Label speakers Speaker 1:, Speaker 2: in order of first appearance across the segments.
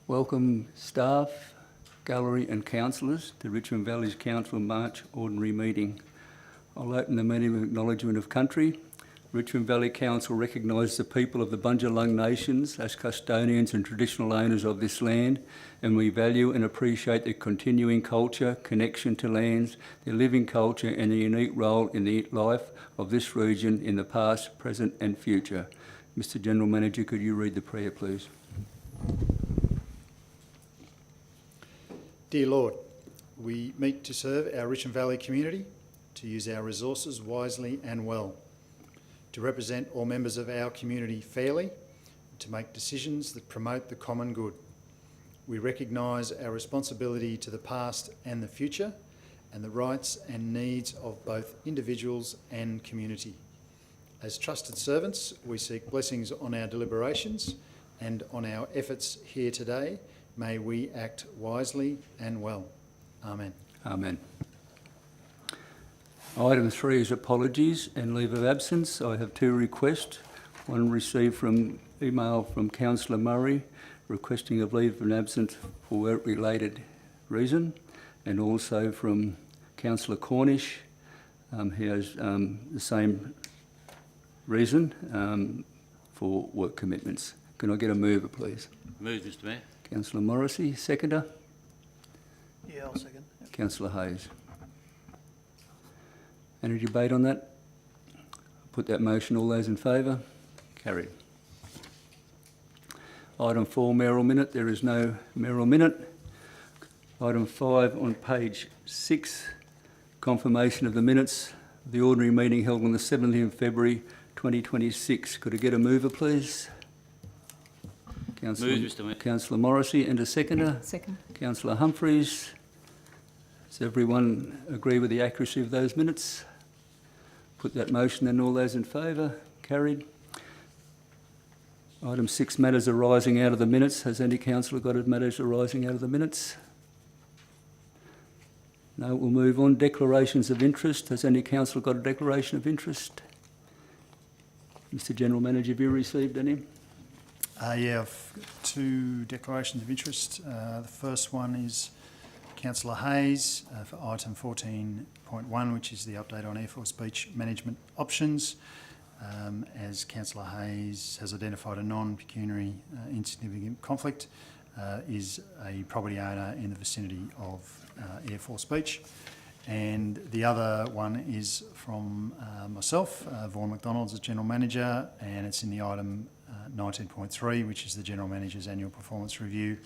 Speaker 1: Welcome staff, gallery and councillors to Richmond Valley's Council March Ordinary Meeting. I'll open the meeting with acknowledgement of country. Richmond Valley Council recognises the people of the Bundjalung Nations as custodians and traditional owners of this land, and we value and appreciate their continuing culture, connection to lands, their living culture and their unique role in the life of this region in the past, present and future. Mr General Manager, could you read the prayer, please?
Speaker 2: Dear Lord, we meet to serve our Richmond Valley community, to use our resources wisely and well, to represent all members of our community fairly, and to make decisions that promote the common good. We recognise our responsibility to the past and the future, and the rights and needs of both individuals and community. As trusted servants, we seek blessings on our deliberations and on our efforts here today. May we act wisely and well. Amen.
Speaker 1: Amen. Item 3 is apologies and leave of absence. I have two requests. One received from email from Councillor Murray requesting a leave of absence for work-related reason, and also from Councillor Cornish. He has the same reason for work commitments. Can I get a mover, please?
Speaker 3: Move, Mr Mayor.
Speaker 1: Councillor Morrissey, seconder.
Speaker 4: Yeah, I'll second. Yep.
Speaker 1: Councillor Hayes. Any debate on that? Put that motion. All those in favour? Carried. Item 4, mayoral minute. There is no mayoral minute. Item 5 on page 6, confirmation of the minutes of the ordinary meeting held on the 17th of February 2026. Could I get a mover, please?
Speaker 3: Move, Mr Mayor.
Speaker 1: Councillor Morrissey, and a seconder?
Speaker 5: Second.
Speaker 1: Councillor Humphreys. Does everyone agree with the accuracy of those minutes? Put that motion then. All those in favour? Carried. Item 6, matters arising out of the minutes. Has any councillor got matters arising out of the minutes? No, we'll move on. Declarations of interest. Has any councillor got a declaration of interest? Mr General Manager, have you received any?
Speaker 2: Yeah, I've got two declarations of interest. The first one is Councillor Hayes for item 14.1, which is the update on Air Force beach management options. As Councillor Hayes has identified a non-pecuniary insignificant conflict, is a property owner in the vicinity of Air Force Beach. And the other one is from myself, Vaughan McDonald's as General Manager, and it's in the item 19.3, which is the General Manager's Annual Performance Review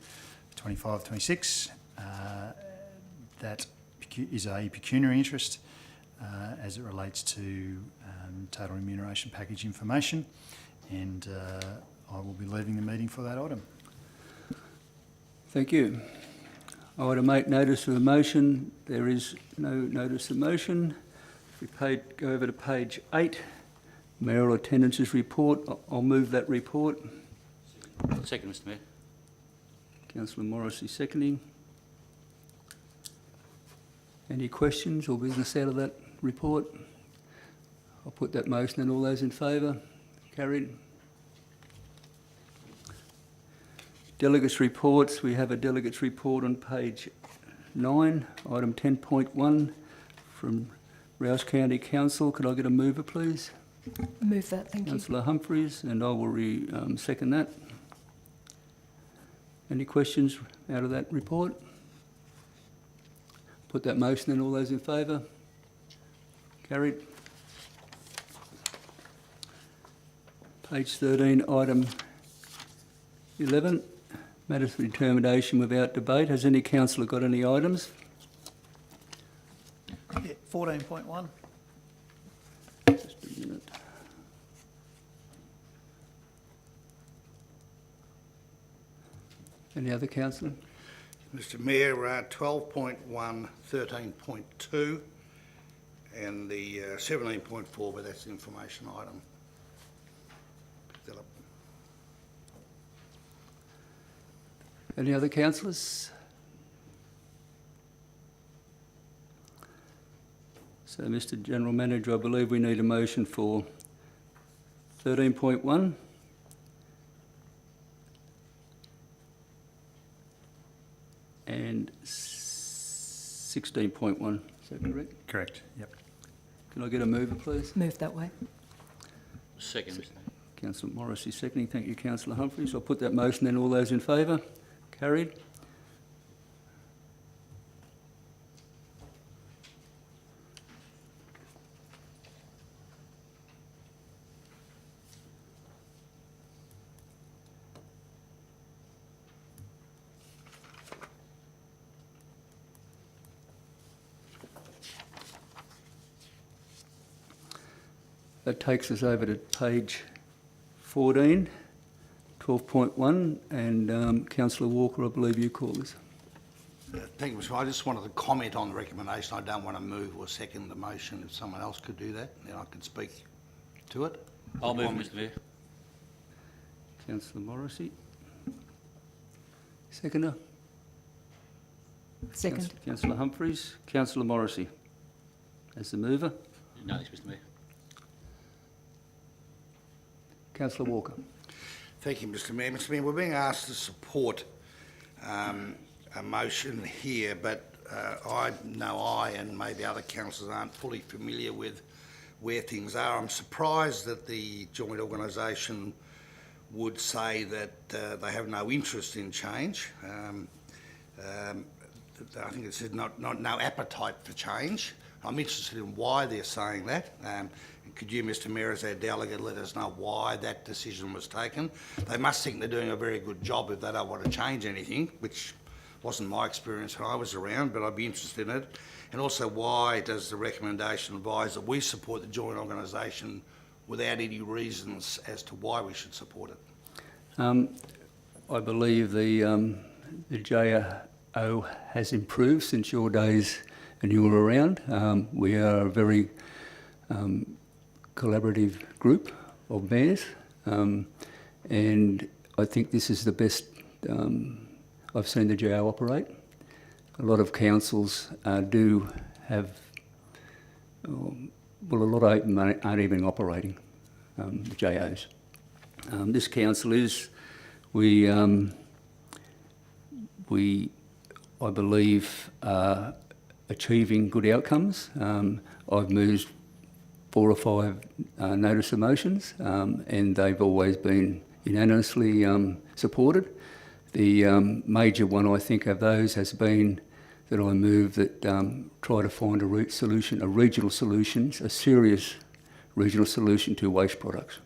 Speaker 2: 25-26. That is a pecuniary interest as it relates to total remuneration package information, and I will be leaving the meeting for that item.
Speaker 1: Thank you. Item 8, notice of motion. There is no notice of motion. If we go over to page 8, mayoral attendances report. I'll move that report.
Speaker 3: Second, Mr Mayor.
Speaker 1: Councillor Morrissey seconding. Any questions or business out of that report? I'll put that motion and all those in favour. Carried. Delegates reports. We have a delegates report on page 9, item 10.1 from Rouse County Council. Could I get a mover, please?
Speaker 5: Move that, thank you.
Speaker 1: Councillor Humphreys, and I will second that. Any questions out of that report? Put that motion and all those in favour. Carried. Page 13, item 11, matters for determination without debate. Has any councillor got any items?
Speaker 4: Yeah, 14.1.
Speaker 1: Just a minute. Any other councillor?
Speaker 6: Mr Mayor, 12.1, 13.2 and the 17.4, but that's the information item.
Speaker 1: Any other councillors? So, Mr General Manager, I believe we need a motion for 13.1. 16.1, is that correct?
Speaker 2: Correct, yep.
Speaker 1: Can I get a mover, please?
Speaker 5: Move that way.
Speaker 3: Second, Mr Mayor.
Speaker 1: Councillor Morrissey seconding. Thank you, Councillor Humphries. I'll put that motion then. All those in favour? Carried. That takes us over to page 14, 12.1, and Councillor Walker, I believe you call this.
Speaker 6: Thank you, Mr. Mayor. I just wanted to comment on the recommendation. I don't want to move or second the motion. If someone else could do that, then I could speak to it.
Speaker 3: I'll move, Mr Mayor.
Speaker 1: Councillor Morrissey. Seconder?
Speaker 5: Second.
Speaker 1: Councillor Humphries. Councillor Morrissey as the mover.
Speaker 3: No, Mr Mayor.
Speaker 1: Councillor Walker.
Speaker 6: Thank you, Mr Mayor. Mr Mayor, we're being asked to support a motion here, but I know I and maybe other councillors aren't fully familiar with where things are. I'm surprised that the joint organisation would say that they have no interest in change. I think it said no appetite for change. I'm interested in why they're saying that. Could you, Mr Mayor, as our delegate, let us know why that decision was taken? They must think they're doing a very good job if they don't want to change anything, which wasn't my experience when I was around, but I'd be interested in it. And also, why does the recommendation advise that we support the joint organisation without any reasons as to why we should support it?
Speaker 1: I believe the JO has improved since your days and you were around. We are a very collaborative group of mayors, and I think this is the best I've seen the JO operate. A lot of councils do have, well, a lot of them aren't even operating, the JOs. This council is, I believe, are achieving good outcomes. I've moved 4 or 5 notice of motions, and they've always been unanimously supported. The major one, I think, of those has been that I move that try to find a regional solution, a serious regional solution to waste products.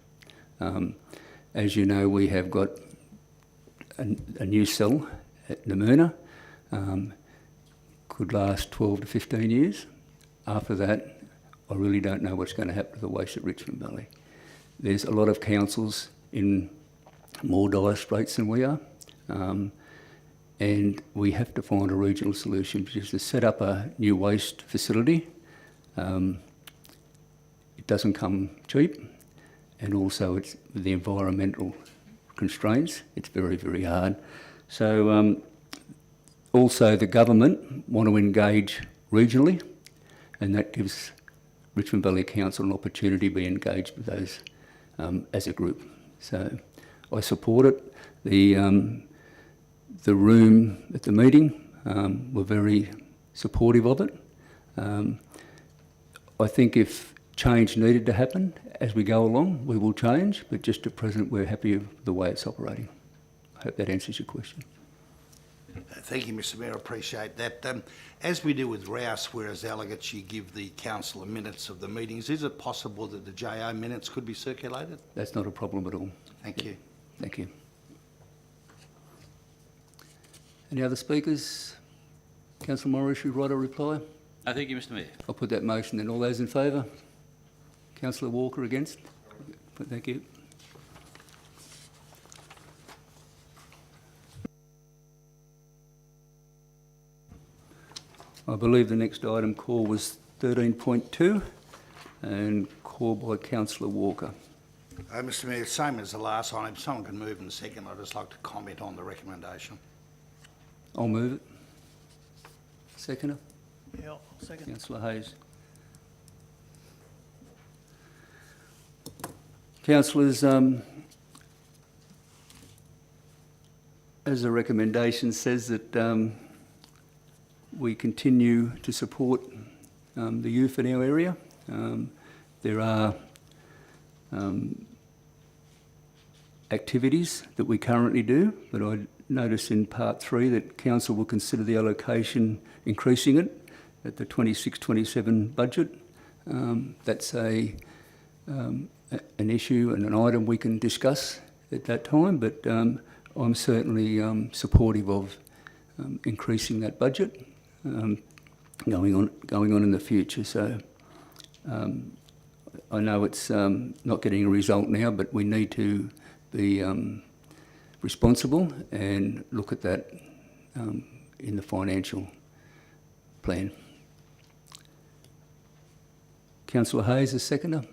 Speaker 1: As you know, we have got a new cell at Namurna, could last 12 to 15 years. After that, I really don't know what's going to happen to the waste at Richmond Valley. There's a lot of councils in more dire straits than we are, and we have to find a regional solution, because to set up a new waste facility, it doesn't come cheap, and also it's the environmental constraints, it's very, very hard. So also the government want to engage regionally, and that gives Richmond Valley Council an opportunity to be engaged with those as a group. So I support it. The room at the meeting were very supportive of it. I think if change needed to happen as we go along, we will change, but just at present we're happy with the way it's operating. I hope that answers your question.
Speaker 6: Thank you, Mr Mayor. I appreciate that. As we do with Rouse, where as delegates you give the councillor minutes of the meetings, is it possible that the JO minutes could be circulated?
Speaker 1: That's not a problem at all.
Speaker 6: Thank you.
Speaker 1: Thank you. Any other speakers? Councillor Morris, you write a reply?
Speaker 3: No, thank you, Mr Mayor.
Speaker 1: I'll put that motion then. All those in favour? Councillor Walker against? Thank you. I believe the next item call was 13.2 and called by Councillor Walker.
Speaker 6: Mr Mayor, same as the last item. If someone can move in a second, I'd just like to comment on the recommendation.
Speaker 1: I'll move it. Seconder?
Speaker 4: Yeah, I'll second.
Speaker 1: Councillor Hayes. Councillors, as the recommendation says that we continue to support the youth in our area. There are activities that we currently do, but I notice in part 3 that council will consider the allocation, increasing it at the 26-27 budget. That's an issue and an item we can discuss at that time, but I'm certainly supportive of increasing that budget going on in the future. So I know it's not getting a result now, but we need to be responsible and look at that in the financial plan. Councillor Hayes, a seconder.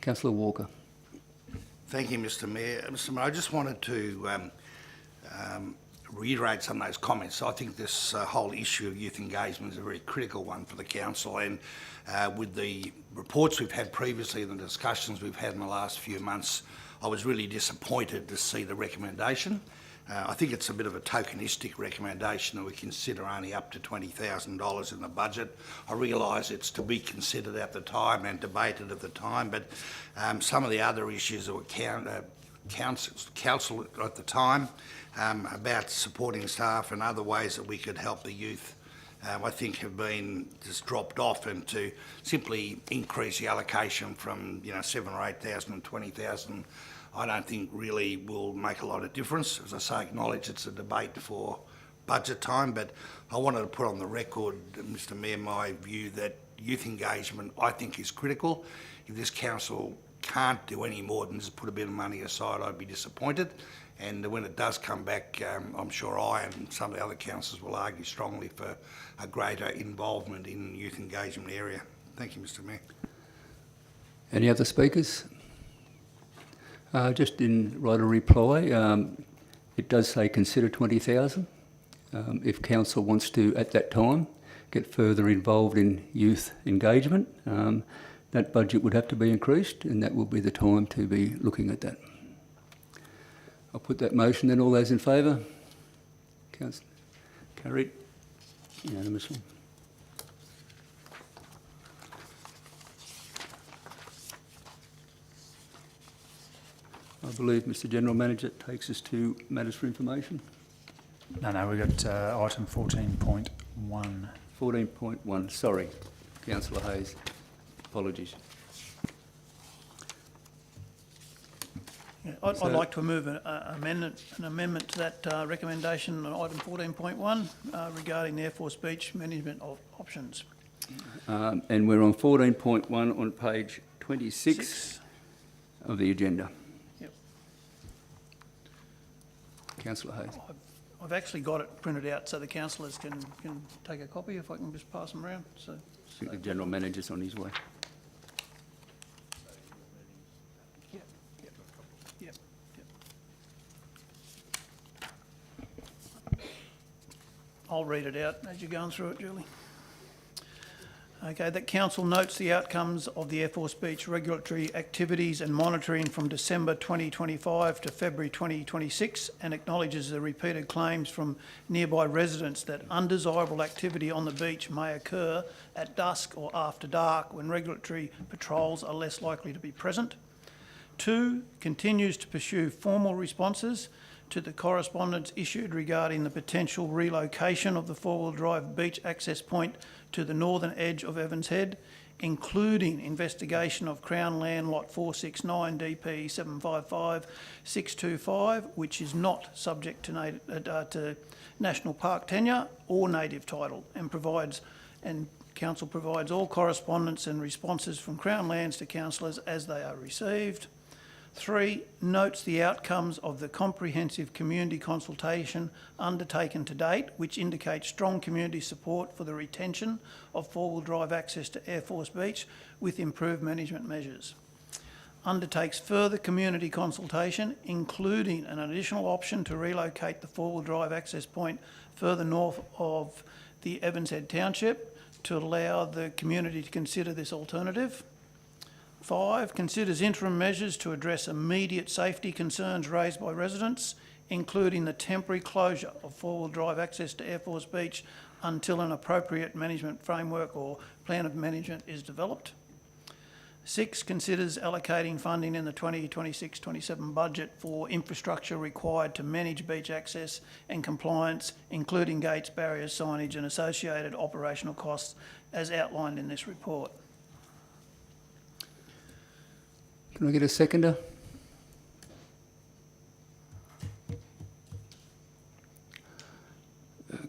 Speaker 1: Councillor Walker.
Speaker 6: Thank you, Mr Mayor. Mr Mayor, I just wanted to reiterate some of those comments. I think this whole issue of youth engagement is a very critical one for the council, and with the reports we've had previously and the discussions we've had in the last few months, I was really disappointed to see the recommendation. I think it's a bit of a tokenistic recommendation that we consider only up to $20,000 in the budget. I realise it's to be considered at the time and debated at the time, but some of the other issues that were council at the time about supporting staff and other ways that we could help the youth, I think have been just dropped off, and to simply increase the allocation from 7 or 8,000 and 20,000, I don't think really will make a lot of difference. As I say, acknowledge it's a debate for budget time, but I wanted to put on the record, Mr Mayor, my view that youth engagement I think is critical. If this council can't do any more than just put a bit of money aside, I'd be disappointed. And when it does come back, I'm sure I and some of the other councillors will argue strongly for a greater involvement in the youth engagement area. Thank you, Mr Mayor.
Speaker 1: Any other speakers? Just in write a reply, it does say consider 20,000. If council wants to, at that time, get further involved in youth engagement, that budget would have to be increased, and that will be the time to be looking at that. I'll put that motion then. All those in favour? Carried unanimously. I believe, Mr General Manager, takes us to matters for information.
Speaker 2: No, we've got item 14.1.
Speaker 1: 14.1, sorry, Councillor Hayes. Apologies.
Speaker 4: Yeah, I'd like to move an amendment to that recommendation on item 14.1 regarding the Air Force Beach management options.
Speaker 1: And we're on 14.1 on page 26 of the agenda.
Speaker 4: Yep.
Speaker 1: Councillor Hayes.
Speaker 4: I've actually got it printed out so the councillors can take a copy, if I can just pass them around. So
Speaker 1: I think the General Manager's on his way.
Speaker 4: Yep. I'll read it out as you're going through it, Julie. Okay, that council notes the outcomes of the Air Force Beach regulatory activities and monitoring from December 2025 to February 2026, and acknowledges the repeated claims from nearby residents that undesirable activity on the beach may occur at dusk or after dark when regulatory patrols are less likely to be present. 2, continues to pursue formal responses to the correspondence issued regarding the potential relocation of the four-wheel drive beach access point to the northern edge of Evans Head, including investigation of Crown Land Lot 469 DP 755-625, which is not subject to National Park tenure or native title, and Council provides all correspondence and responses from Crown Lands to councillors as they are received. 3, notes the outcomes of the comprehensive community consultation undertaken to date, which indicates strong community support for the retention of four-wheel drive access to Air Force Beach with improved management measures. Undertakes further community consultation, including an additional option to relocate the four-wheel drive access point further north of the Evans Head Township to allow the community to consider this alternative. 5, considers interim measures to address immediate safety concerns raised by residents, including the temporary closure of four-wheel drive access to Air Force Beach until an appropriate management framework or plan of management is developed. 6, considers allocating funding in the 2026-27 budget for infrastructure required to manage beach access and compliance, including gates, barriers, signage and associated operational costs as outlined in this report.
Speaker 1: Can I get a seconder?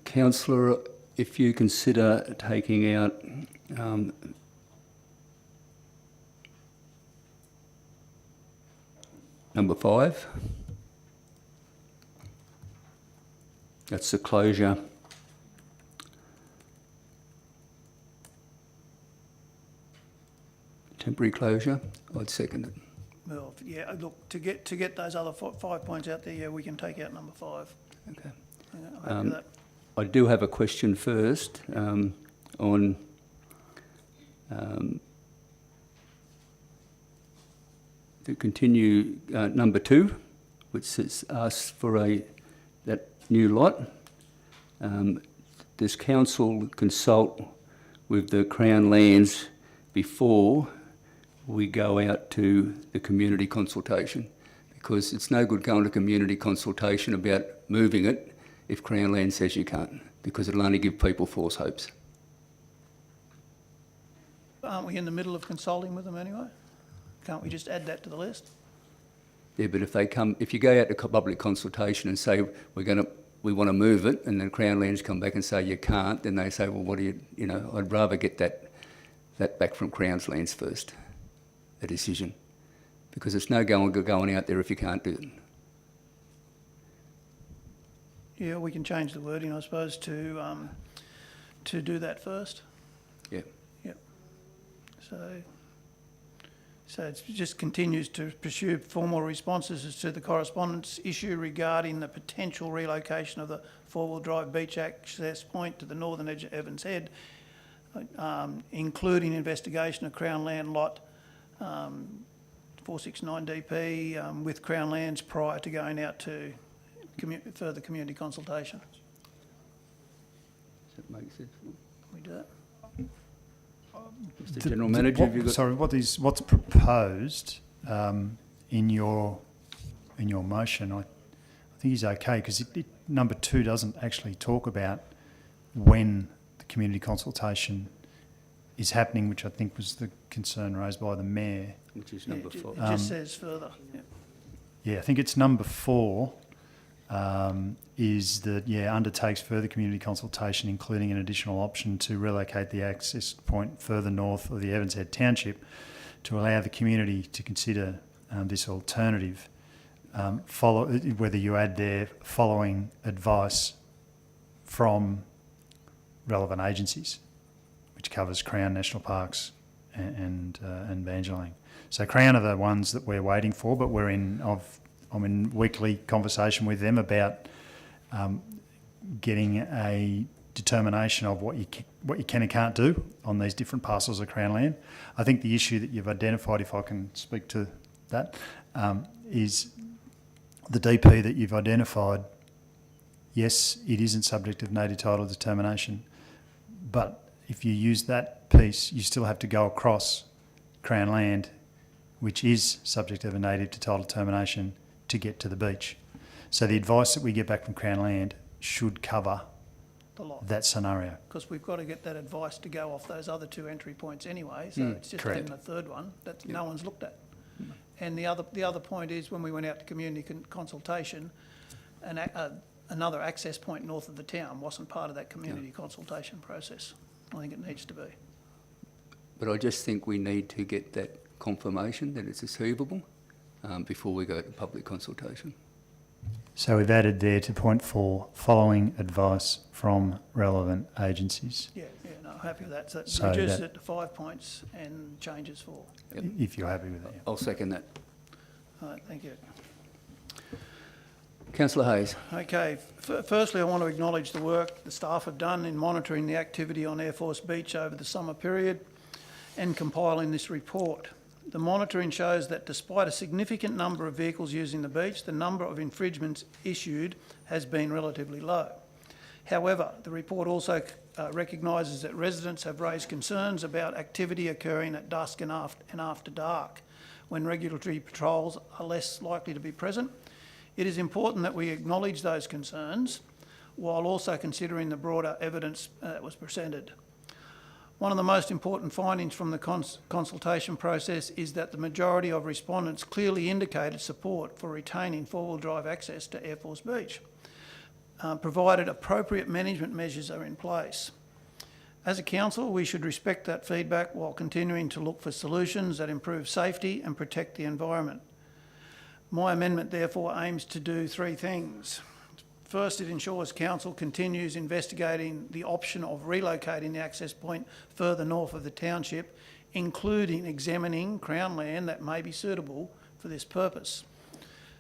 Speaker 1: Councillor, if you consider taking out number 5, that's the closure. Temporary closure, I'd second it.
Speaker 4: Well, yeah, look, to get those other 5 points out there, yeah, we can take out number 5.
Speaker 1: Okay.
Speaker 4: Yeah, I'm happy with that.
Speaker 1: I do have a question first on to continue number 2, which asks for that new lot. Does council consult with the Crown Lands before we go out to the community consultation? Because it's no good going to community consultation about moving it if Crown Land says you can't, because it'll only give people false hopes.
Speaker 4: Aren't we in the middle of consulting with them anyway? Can't we just add that to the list?
Speaker 1: Yeah, but if you go out to public consultation and say we want to move it, and then Crown Lands come back and say you can't, then they say, well, what do you know? I'd rather get that back from Crown Lands first, the decision, because it's no going out there if you can't do it.
Speaker 4: Yeah, we can change the wording, I suppose, to do that first.
Speaker 1: Yeah.
Speaker 4: Yep. So it just continues to pursue formal responses as to the correspondence issue regarding the potential relocation of the four-wheel drive beach access point to the northern edge of Evans Head, including investigation of Crown Land lot 469 DP with Crown Lands prior to going out to further community consultation.
Speaker 1: Does that make sense?
Speaker 4: Can we do that?
Speaker 1: Mr. General Manager, have you got...
Speaker 2: Sorry, what's proposed in your motion? I think is okay, because number 2 doesn't actually talk about when the community consultation is happening, which I think was the concern raised by the Mayor.
Speaker 1: Which is
Speaker 4: Yeah,
Speaker 1: number
Speaker 4: it
Speaker 1: 4.
Speaker 4: just says further. Yeah.
Speaker 2: Yeah, I think it's number 4 is that, undertakes further community consultation, including an additional option to relocate the access point further north of the Evans Head Township to allow the community to consider this alternative. Whether you add there following advice from relevant agencies, which covers Crown National Parks and Bangerling. So Crown are the ones that we're waiting for, but I'm in weekly conversation with them about getting a determination of what you can and can't do on these different parcels of Crown Land. I think the issue that you've identified, if I can speak to that, is the DP that you've identified. Yes, it isn't subject of native title determination, but if you use that piece, you still have to go across Crown Land, which is subject of a native title determination, to get to the beach. So the advice that we get back from Crown Land should cover
Speaker 4: The lot.
Speaker 2: that scenario.
Speaker 4: Because we've got to get that advice to go off those other 2 entry points anyway, so it's just
Speaker 2: correct.
Speaker 4: having a third one that no one's looked at. And the other point is, when we went out to community consultation, another access point north of the town wasn't part of that community consultation process. I think it needs to be.
Speaker 1: But I just think we need to get that confirmation that it's achievable before we go to public consultation.
Speaker 2: So we've added there to point 4, following advice from relevant agencies,
Speaker 4: Yeah, no, happy with that. So
Speaker 2: So
Speaker 4: reduce
Speaker 2: that-
Speaker 4: it to 5 points and changes 4.
Speaker 1: Yep.
Speaker 2: if you're happy with that. Yeah.
Speaker 1: I'll second that.
Speaker 4: All right, thank you.
Speaker 1: Councillor Hayes.
Speaker 4: Okay, firstly, I want to acknowledge the work the staff have done in monitoring the activity on Air Force Beach over the summer period and compiling this report. The monitoring shows that despite a significant number of vehicles using the beach, the number of infringements issued has been relatively low. However, the report also recognises that residents have raised concerns about activity occurring at dusk and after dark, when regulatory patrols are less likely to be present. It is important that we acknowledge those concerns while also considering the broader evidence that was presented. One of the most important findings from the consultation process is that the majority of respondents clearly indicated support for retaining four-wheel drive access to Air Force Beach, provided appropriate management measures are in place. As a council, we should respect that feedback while continuing to look for solutions that improve safety and protect the environment. My amendment therefore aims to do three things. First, it ensures council continues investigating the option of relocating the access point further north of the township, including examining Crown land that may be suitable for this purpose.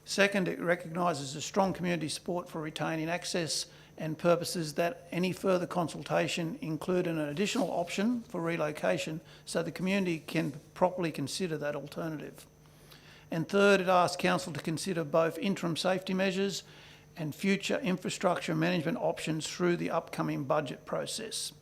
Speaker 4: Second, it recognises the strong community support for retaining access and purposes that any further consultation include an additional option for relocation so the community can properly consider that alternative. And third, it asks council to consider both interim safety measures and future infrastructure management options through the upcoming budget process.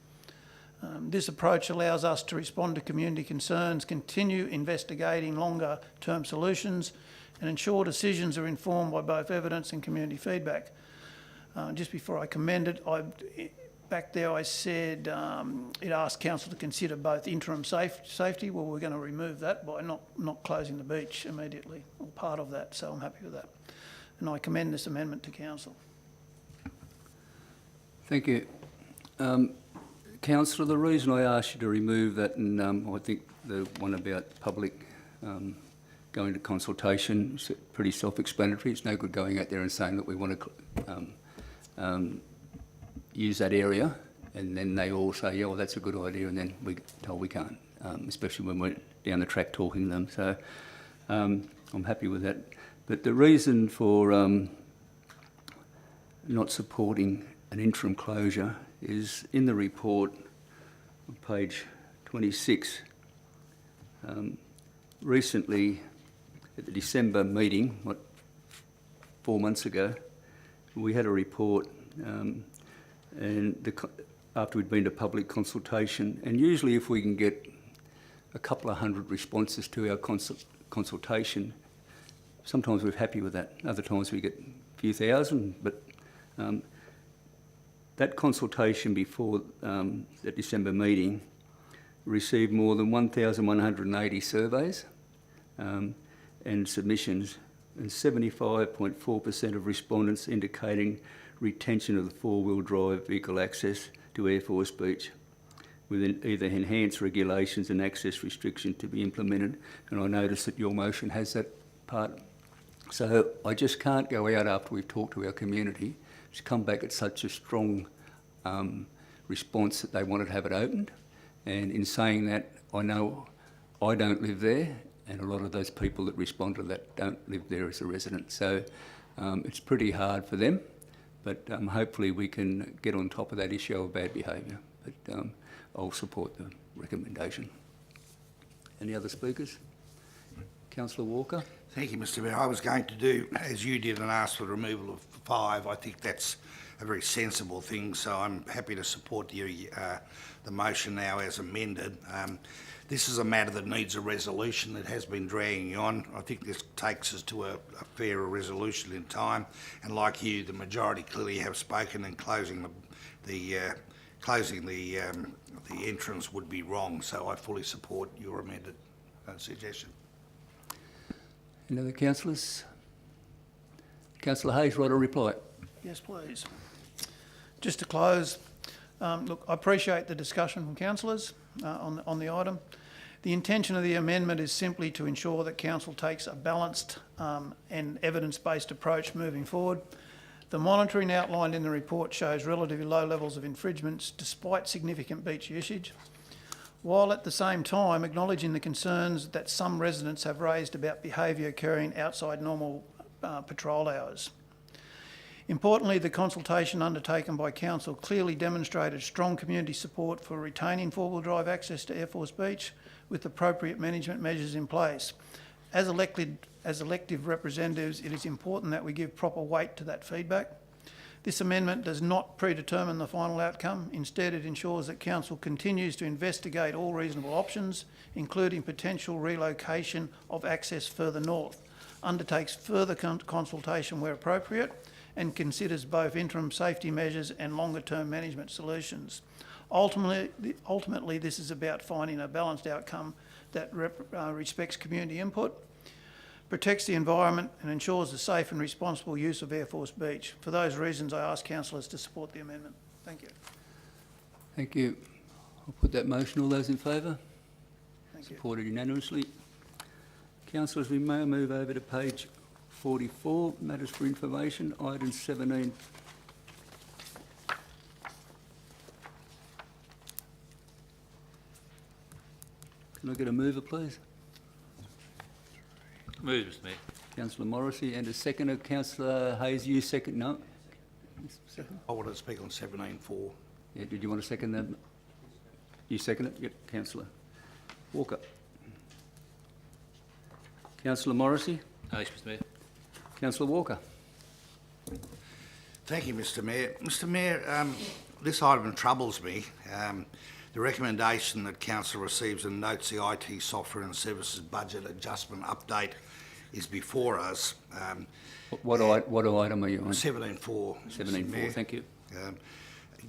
Speaker 4: This approach allows us to respond to community concerns, continue investigating longer term solutions, and ensure decisions are informed by both evidence and community feedback. Just before I commend it, back there I said it asked council to consider both interim safety. Well, we're going to remove that by not closing the beach immediately, or part of that, so I'm happy with that. And I commend this amendment to council.
Speaker 1: Thank you. Councillor, the reason I asked you to remove that, and I think the one about public going to consultation is pretty self-explanatory. It's no good going out there and saying that we want to use that area, and then they all say, yeah, well, that's a good idea, and then we're told we can't, especially when we're down the track talking to them. So I'm happy with that. But the reason for not supporting an interim closure is in the report on page 26. Recently, at the December meeting, 4 months ago, we had a report after we'd been to public consultation, and usually if we can get a couple of hundred responses to our consultation, sometimes we're happy with that. Other times we get a few thousand, but that consultation before the December meeting received more than 1,180 surveys and submissions, and 75.4% of respondents indicating retention of the four-wheel drive vehicle access to Air Force Beach, with either enhanced regulations and access restriction to be implemented. And I notice that your motion has that part. So I just can't go out after we've talked to our community to come back at such a strong response that they wanted to have it opened. And in saying that, I know I don't live there, and a lot of those people that respond to that don't live there as a resident. So it's pretty hard for them, but hopefully we can get on top of that issue of bad behaviour. But I'll support the recommendation. Any other speakers? Councillor Walker?
Speaker 6: Thank you, Mr Mayor. I was going to do as you did and ask for the removal of 5. I think that's a very sensible thing, so I'm happy to support the motion now as amended. This is a matter that needs a resolution that has been dragging on. I think this takes us to a fairer resolution in time, and like you, the majority clearly have spoken, and closing the entrance would be wrong, so I fully support your amended suggestion.
Speaker 1: Any other councillors? Councillor Hayes, right, a reply?
Speaker 4: Yes, please. Just to close, look, I appreciate the discussion from councillors on the item. The intention of the amendment is simply to ensure that council takes a balanced and evidence-based approach moving forward. The monitoring outlined in the report shows relatively low levels of infringements despite significant beach usage, while at the same time acknowledging the concerns that some residents have raised about behaviour occurring outside normal patrol hours. Importantly, the consultation undertaken by council clearly demonstrated strong community support for retaining four-wheel drive access to Air Force Beach with appropriate management measures in place. As elected representatives, it is important that we give proper weight to that feedback. This amendment does not predetermine the final outcome. Instead, it ensures that Council continues to investigate all reasonable options, including potential relocation of access further north, undertakes further consultation where appropriate, and considers both interim safety measures and longer-term management solutions. Ultimately, this is about finding a balanced outcome that respects community input, protects the environment and ensures the safe and responsible use of Air Force Beach. For those reasons, I ask councillors to support the amendment. Thank you.
Speaker 1: Thank you. I'll put that motion. All those in favour?
Speaker 4: Thank you.
Speaker 1: Supported unanimously. Councillors, we may move over to page 44, matters for information, item 17. Can I get a mover, please?
Speaker 3: Move, Mr Mayor.
Speaker 1: Councillor Morrissey, and a seconder. Councillor Hayes, you second? No? Second?
Speaker 6: I want to speak on 17.4.
Speaker 1: Yeah, did you want to second that? You second it? Yep, Councillor Walker. Councillor Morrissey?
Speaker 3: No, Mr Mayor.
Speaker 1: Councillor Walker?
Speaker 6: Thank you, Mr Mayor. Mr Mayor, this item troubles me. The recommendation that Council receives and notes the IT software and services budget adjustment update is before us.
Speaker 1: What item are you on?
Speaker 6: 17.4.
Speaker 1: 17.4, thank you.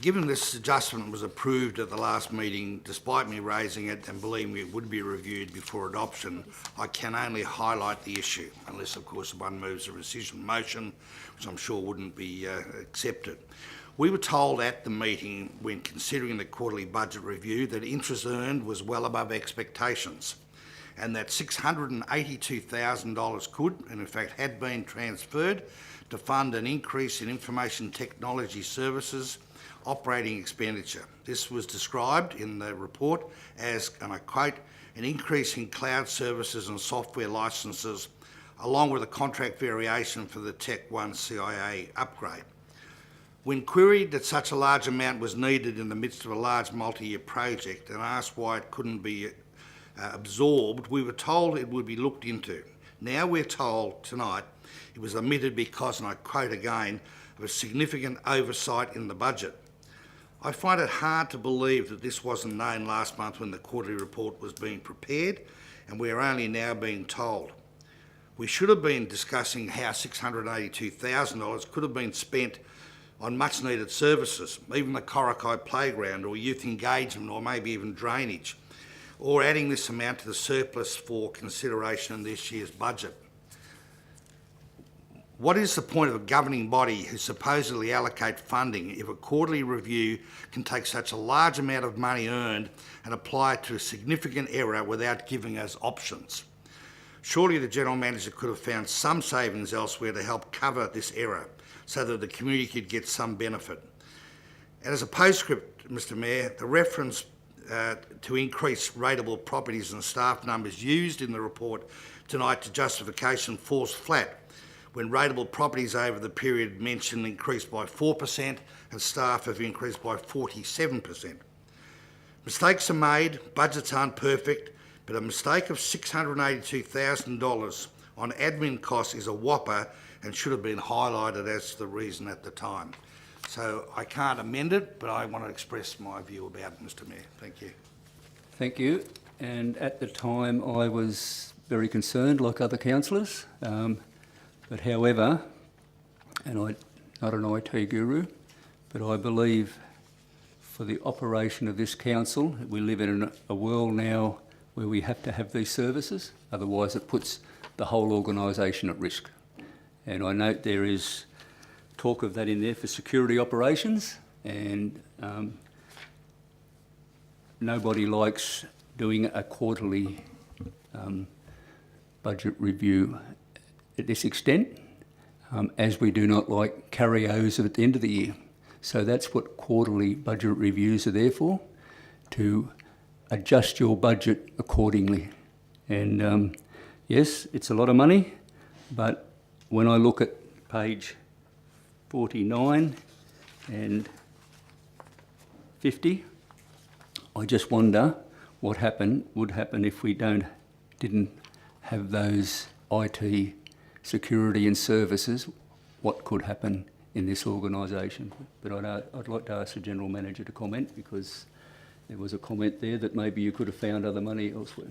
Speaker 6: Given this adjustment was approved at the last meeting, despite me raising it and believing it would be reviewed before adoption, I can only highlight the issue, unless of course one moves a rescission motion, which I'm sure wouldn't be accepted. We were told at the meeting, when considering the quarterly budget review, that interest earned was well above expectations and that $682,000 could, and in fact had been transferred to fund an increase in information technology services operating expenditure. This was described in the report as, and I quote, an increase in cloud services and software licences, along with a contract variation for the Tech 1 CIA upgrade. When queried that such a large amount was needed in the midst of a large multi-year project and asked why it couldn't be absorbed, we were told it would be looked into. Now we're told tonight it was omitted because, and I quote again, of a significant oversight in the budget. I find it hard to believe that this wasn't known last month when the quarterly report was being prepared, and we are only now being told. We should have been discussing how $682,000 could have been spent on much needed services, even the Corokai playground or youth engagement or maybe even drainage, or adding this amount to the surplus for consideration in this year's budget. What is the point of a governing body who supposedly allocate funding if a quarterly review can take such a large amount of money earned and apply it to a significant error without giving us options? Surely the General Manager could have found some savings elsewhere to help cover this error so that the community could get some benefit. And as a postscript, Mr Mayor, the reference to increase rateable properties and staff numbers used in the report tonight to justification falls flat when rateable properties over the period mentioned increased by 4% and staff have increased by 47%. Mistakes are made, budgets aren't perfect, but a mistake of $682,000 on admin costs is a whopper and should have been highlighted as the reason at the time. So I can't amend it, but I want to express my view about it, Mr Mayor. Thank you. Thank
Speaker 1: you. And at the time I was very concerned, like other councillors, but however, and I'm not an IT guru, but I believe for the operation of this council, we live in a world now where we have to have these services, otherwise it puts the whole organisation at risk. And I note there is talk of that in there for security operations, and nobody likes doing a quarterly budget review at this extent, as we do not like carryovers at the end of the year. So that's what quarterly budget reviews are there for, to adjust your budget accordingly. And yes, it's a lot of money, but when I look at page 49 and 50, I just wonder what would happen if we didn't have those IT security and services. What could happen in this organisation. But I'd like to ask the General Manager to comment, because there was a comment there that maybe you could have found other money elsewhere.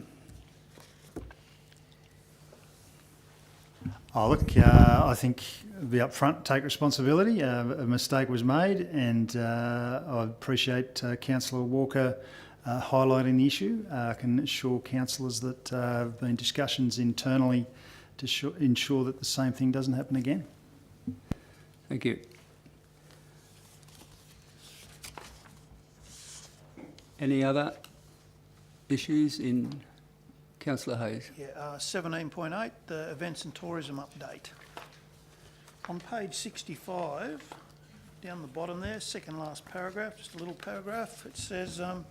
Speaker 2: Oh, look, I think be upfront, take responsibility. A mistake was made, and I appreciate Councillor Walker highlighting the issue. I can assure councillors that there have been discussions internally to ensure that the same thing doesn't happen again.
Speaker 1: Thank you. Any other issues in Councillor Hayes?
Speaker 4: Yeah, 17.8, the events and tourism update. On page 65, down the bottom there, second last paragraph, just a little paragraph, it says, on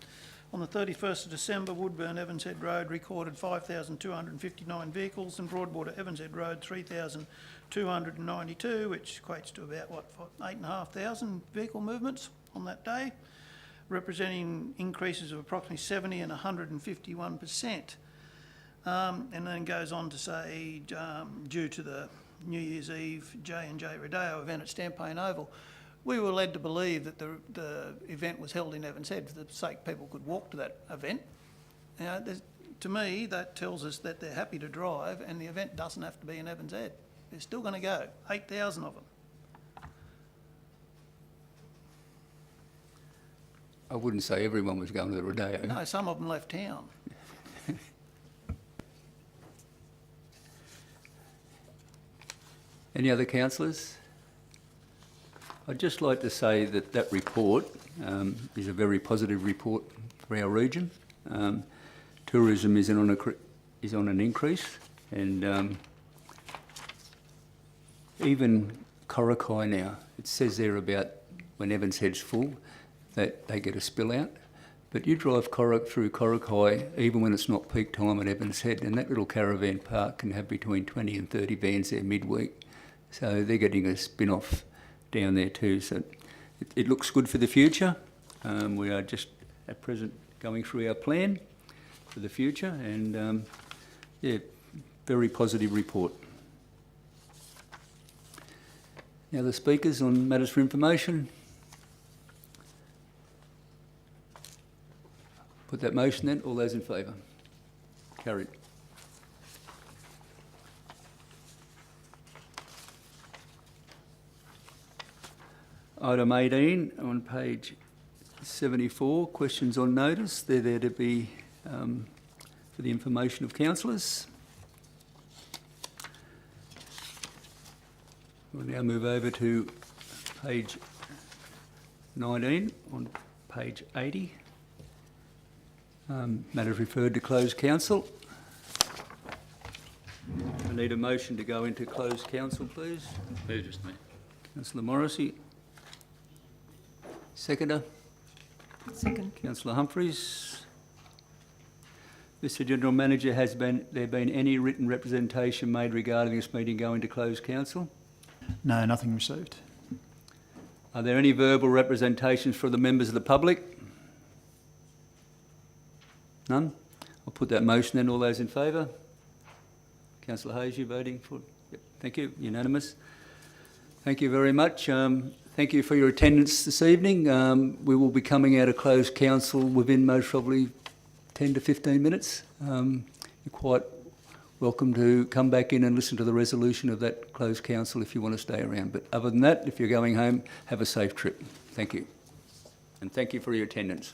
Speaker 4: the 31st of December, Woodburn Evans Head Road recorded 5,259 vehicles, and Broadwater Evans Head Road 3,292, which equates to about, 8,500 vehicle movements on that day, representing increases of approximately 70 and 151%. And then goes on to say, due to the New Year's Eve J&J Rodeo event at Stampane Oval, we were led to believe that the event was held in Evans Head for the sake people could walk to that event. To me, that tells us that they're happy to drive, and the event doesn't have to be in Evans Head. They're still going to go, 8,000 of them.
Speaker 1: I wouldn't say everyone was going to the rodeo.
Speaker 4: No, some of them left town.
Speaker 1: Any other councillors? I'd just like to say that that report is a very positive report for our region. Tourism is on an increase, and even Coracai now, it says there about when Evans Head's full that they get a spill out. But you drive through Coracai, even when it's not peak time at Evans Head, and that little caravan park can have between 20 and 30 vans there midweek. So they're getting a spin-off down there too. So it looks good for the future. We are just at present going through our plan for the future, and yeah, very positive report. Now the speakers on matters for information. Put that motion then. All those in favour? Carried. Item 18 on page 74, questions on notice. They're there to be for the information of councillors. We'll now move over to page 19 on page 80. Matters referred to closed council. I need a motion to go into closed council, please.
Speaker 3: Move, Mr Mayor.
Speaker 1: Councillor Morrissey. Seconder.
Speaker 5: Second.
Speaker 1: Councillor Humphries. Mr General Manager, has there been any written representation made regarding this meeting going to closed council?
Speaker 2: No, nothing received.
Speaker 1: Are there any verbal representations from the members of the public? None? I'll put that motion then. All those in favour? Councillor Hayes, you voting for? Yep. Thank you. Unanimous. Thank you very much. Thank you for your attendance this evening. We will be coming out of closed council within most probably 10 to 15 minutes. You're quite welcome to come back in and listen to the resolution of that closed council if you want to stay around. But other than that, if you're going home, have a safe trip. Thank you. And thank you for your attendance.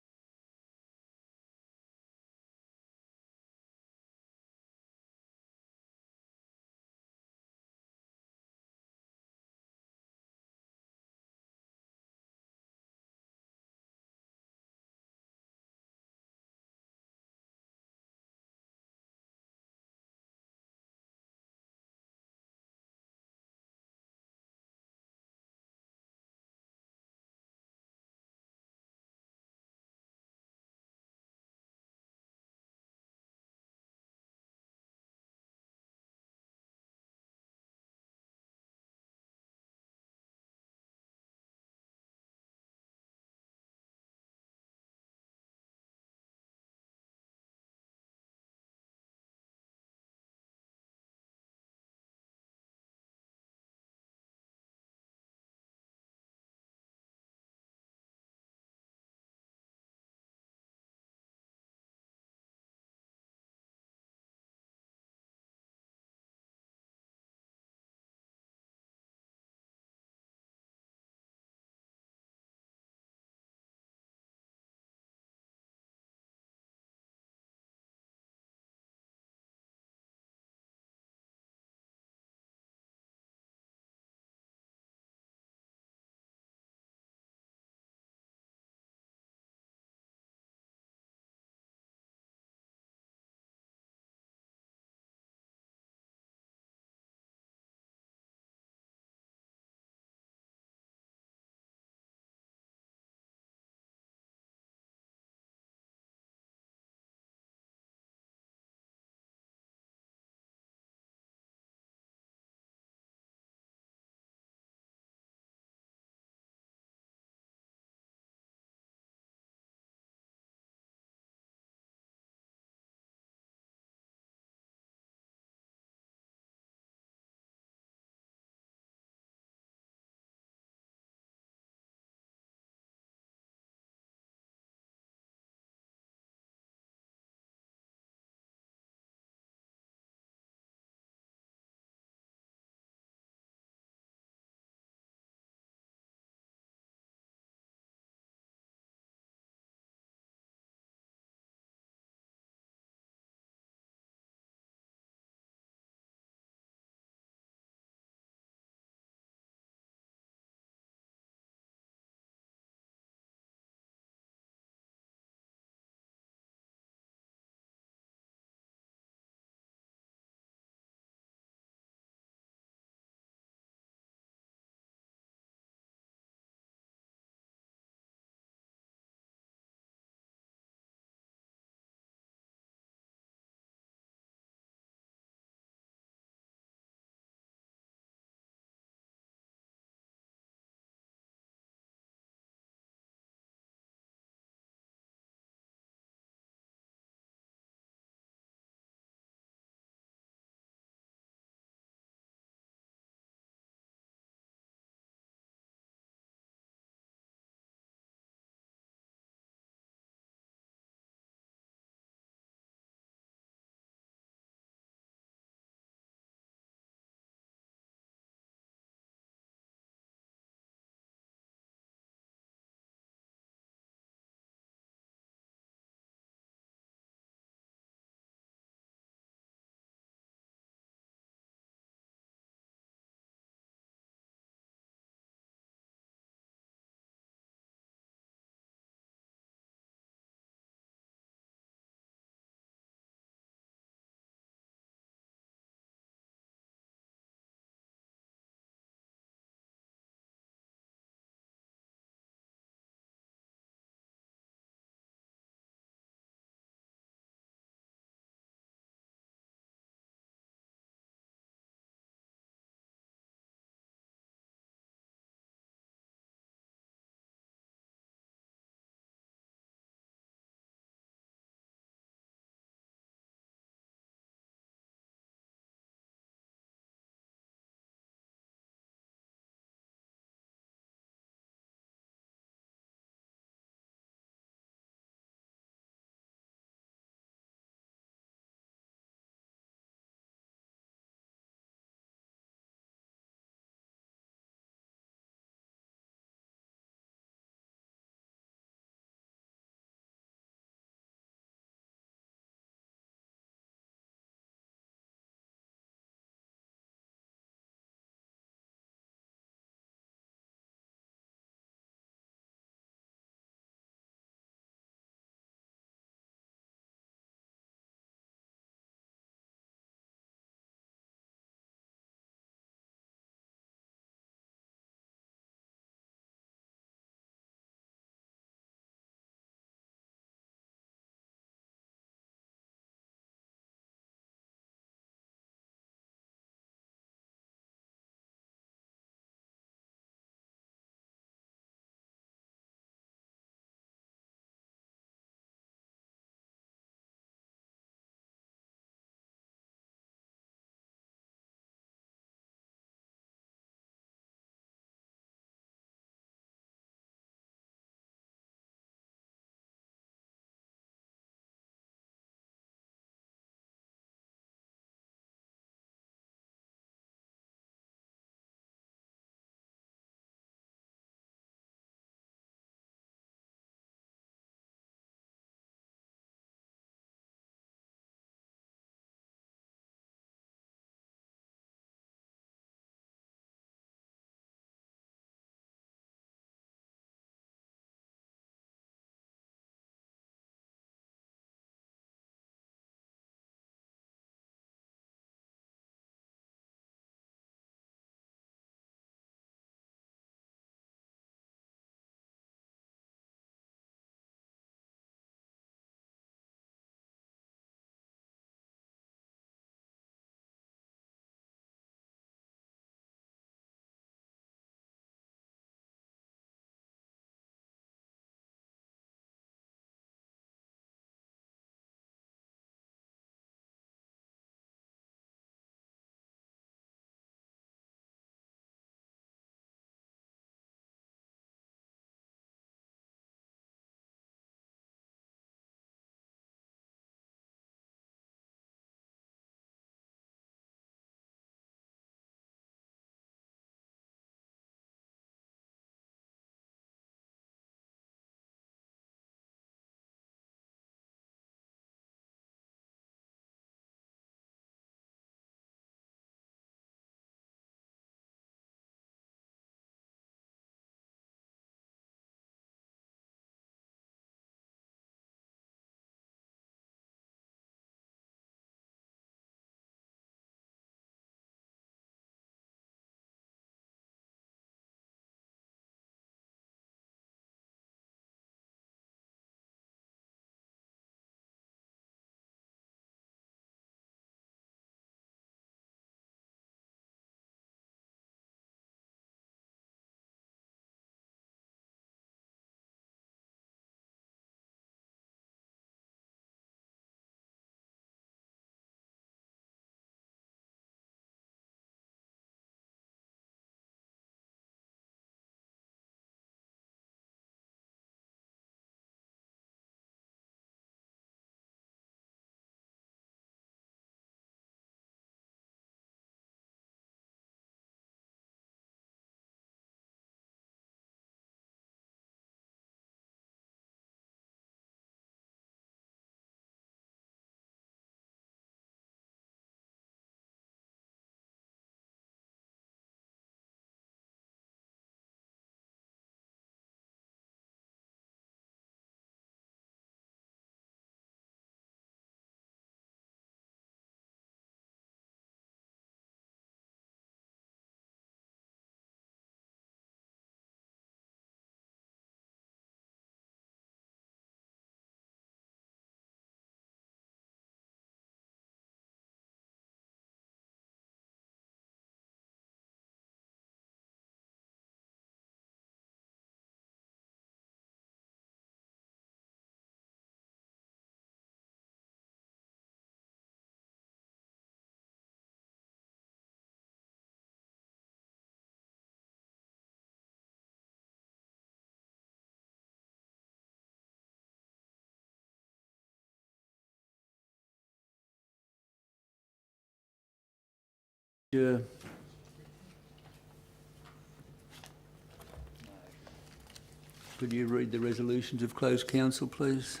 Speaker 1: Could you read the resolutions of closed council, please?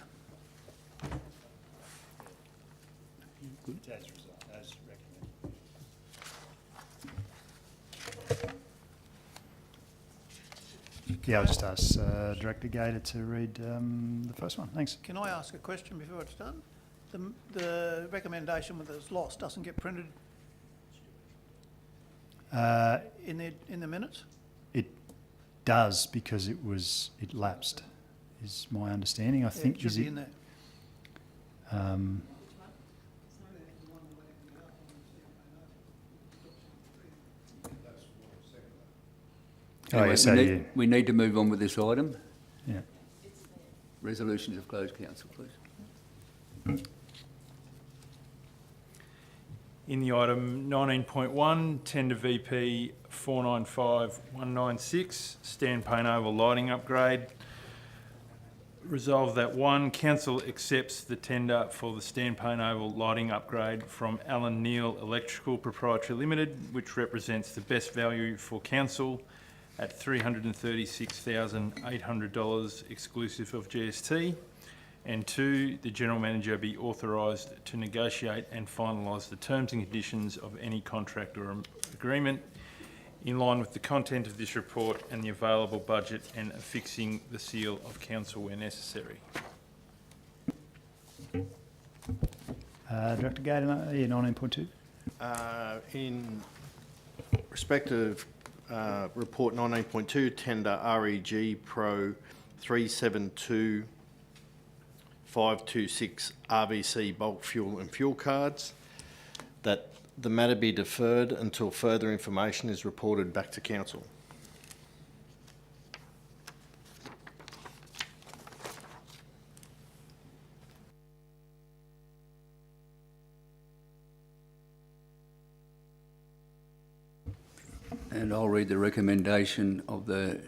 Speaker 2: As recommended. Yeah, I'll just ask Director Gator to read the first one. Thanks.
Speaker 4: Can I ask a question before it's done? The recommendation with it's lost doesn't get printed in the minutes?
Speaker 2: It does because it lapsed, is my understanding. I think
Speaker 4: It should be in there.
Speaker 1: Anyway, we need to move on with this item.
Speaker 2: Yeah.
Speaker 1: Resolutions of closed council, please.
Speaker 7: In the item 19.1, tender VP 495196, Stan Payne Oval lighting upgrade. Resolve that 1, council accepts the tender for the Stan Payne Oval lighting upgrade from Alan Neil Electrical Proprietary Limited, which represents the best value for council at $336,800 exclusive of GST. And 2, the General Manager be authorised to negotiate and finalise the terms and conditions of any contract or agreement in line with the content of this report and the available budget, and affixing the seal of council where necessary.
Speaker 2: Director Gator, 19.2.
Speaker 8: In respect of report 19.2, tender REG Pro 372526 RVC bulk fuel and fuel cards, that the matter be deferred until further information is reported back to council.
Speaker 1: And I'll read the recommendation of the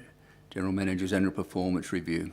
Speaker 1: General Manager's annual performance review.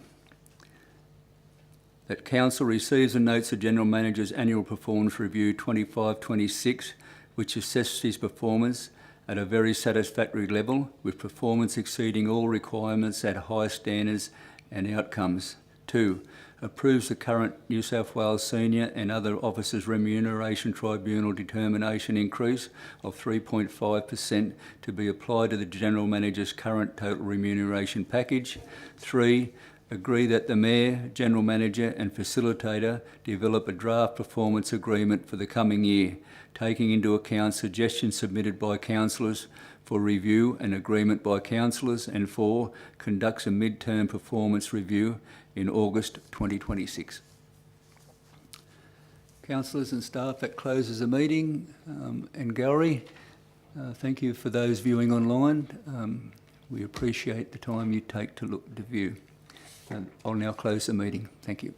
Speaker 1: That council receives and notes the General Manager's annual performance review 25-26, which assesses his performance at a very satisfactory level, with performance exceeding all requirements at high standards and outcomes. 2, approves the current New South Wales Senior and other officers' remuneration tribunal determination increase of 3.5% to be applied to the General Manager's current total remuneration package. 3, agree that the Mayor, General Manager and Facilitator develop a draft performance agreement for the coming year, taking into account suggestions submitted by councillors for review and agreement by councillors. And 4, conducts a mid-term performance review in August 2026. Councillors and staff, that closes the meeting. And gallery, thank you for those viewing online. We appreciate the time you take to view. I'll now close the meeting. Thank you.